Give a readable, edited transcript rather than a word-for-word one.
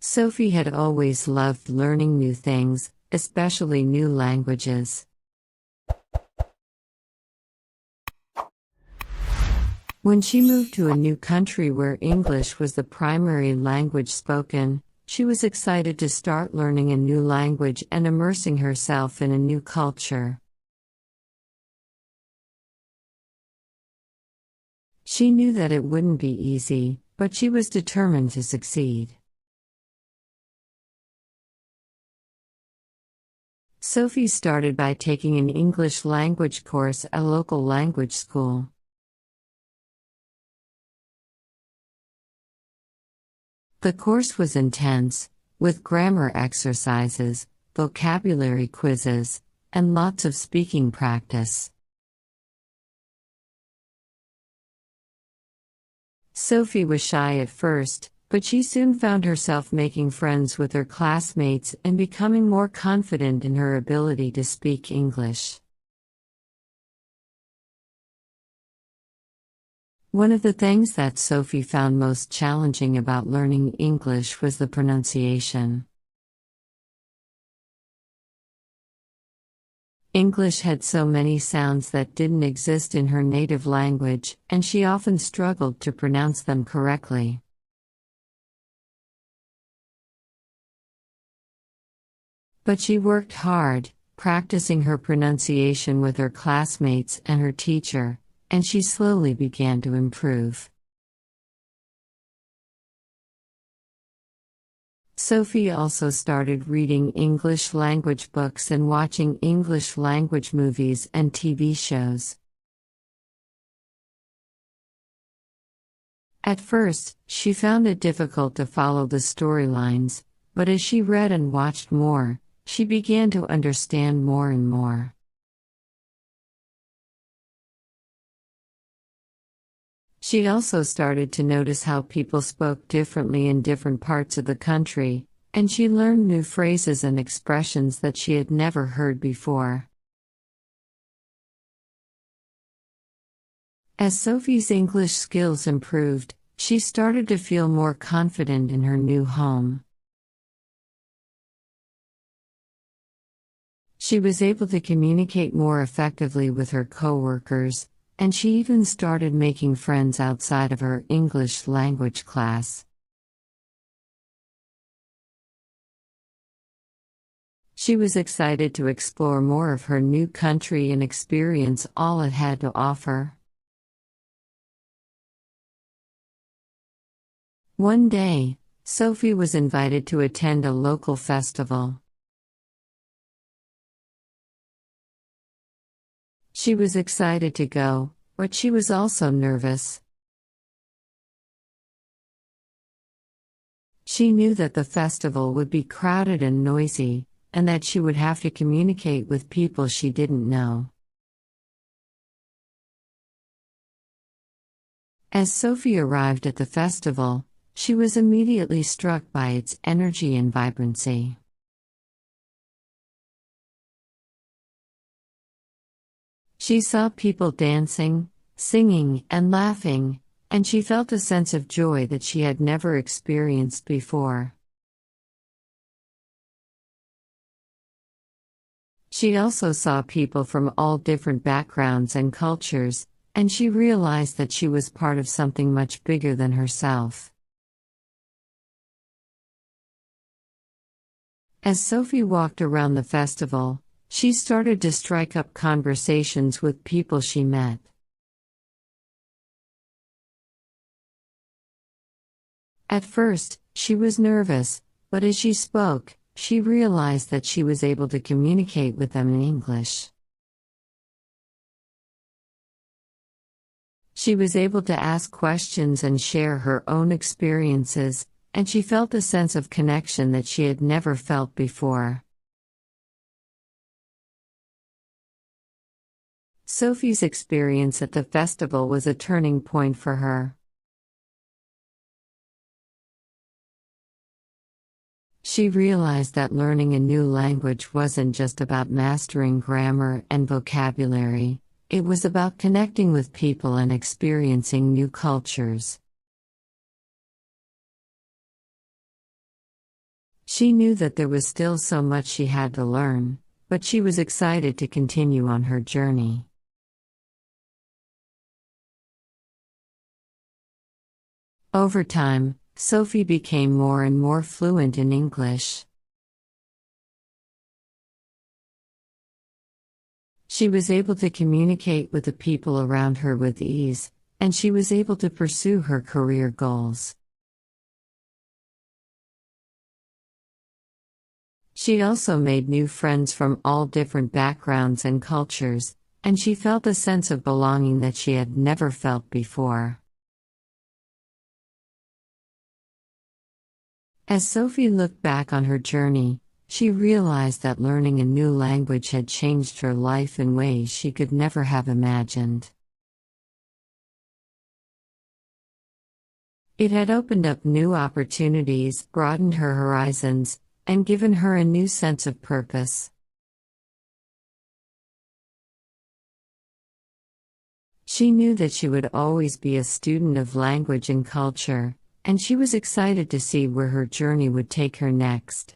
Sophie had always loved learning new things, especially new languages. When she moved to a new country where English was the primary language spoken, she was excited to start learning a new language and immersing herself in a new culture. She knew that it wouldn't be easy, but she was determined to succeed. Sophie started by taking an English language course at a local language school. The course was intense, with grammar exercises, vocabulary quizzes, and lots of speaking practice. Sophie was shy at first, but she soon found herself making friends with her classmates and becoming more confident in her ability to speak English. One of the things that Sophie found most challenging about learning English was the pronunciation. English had so many sounds that didn't exist in her native language, and she often struggled to pronounce them correctly. But she worked hard, practicing her pronunciation with her classmates and her teacher, and she slowly began to improve. Sophie also started reading English language books and watching English language movies and TV shows. At first, she found it difficult to follow the storylines, but as she read and watched more, she began to understand more and more. She also started to notice how people spoke differently in different parts of the country, and she learned new phrases and expressions that she had never heard before. As Sophie's English skills improved, she started to feel more confident in her new home. She was able to communicate more effectively with her coworkers, and she even started making friends outside of her English language class. She was excited to explore more of her new country and experience all it had to offer. One day, Sophie was invited to attend a local festival. She was excited to go, but she was also nervous. She knew that the festival would be crowded and noisy, and that she would have to communicate with people she didn't know. As Sophie arrived at the festival, she was immediately struck by its energy and vibrancy. She saw people dancing, singing, and laughing, and she felt a sense of joy that she had never experienced before. She also saw people from all different backgrounds and cultures, and she realized that she was part of something much bigger than herself. As Sophie walked around the festival, she started to strike up conversations with people she met. At first, she was nervous, but as she spoke, she realized that she was able to communicate with them in English. She was able to ask questions and share her own experiences, and she felt a sense of connection that she had never felt before. Sophie's experience at the festival was a turning point for her. She realized that learning a new language wasn't just about mastering grammar and vocabulary, it was about connecting with people and experiencing new cultures. She knew that there was still so much she had to learn, but she was excited to continue on her journey. Over time, Sophie became more and more fluent in English. She was able to communicate with the people around her with ease, and she was able to pursue her career goals. She also made new friends from all different backgrounds and cultures, and she felt a sense of belonging that she had never felt before. As Sophie looked back on her journey, she realized that learning a new language had changed her life in ways she could never have imagined. It had opened up new opportunities, broadened her horizons, and given her a new sense of purpose. She knew that she would always be a student of language and culture, and she was excited to see where her journey would take her next.